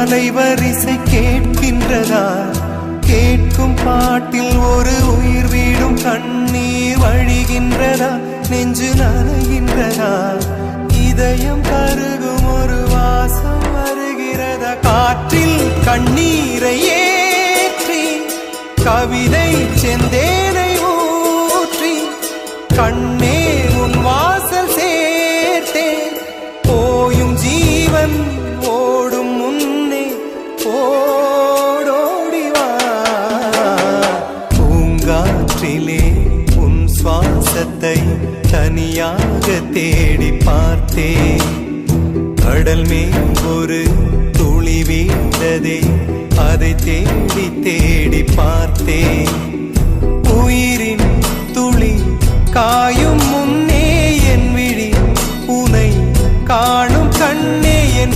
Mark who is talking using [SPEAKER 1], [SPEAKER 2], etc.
[SPEAKER 1] அலைவரிசை கேட்கின்றதா? கேட்கும் பாட்டில் ஒரு உயிர் வீடும் கண்ணீர் வழிகின்றதா? நெஞ்சு நனைகின்றதா? இதயம் கருகும் ஒரு வாசம் வருகிறதா? காற்றில் கண்ணீரை ஏற்றி கவிதை செந்தேனை ஊற்றி கண்ணே உன் வாசல் சேர்த்தேன். போயும் ஜீவன் ஓடும் முன்னே ஓடோடிவா. பூங்காற்றிலே உன் சுவாசத்தை தனியாக தேடி பார்த்தேன். கடல் மேல் ஒரு துளி வீழ்ந்ததே, அதை தேடி தேடி பார்த்தேன். உயிரின் துளி காயும் முன்னே என் விழி உனை காண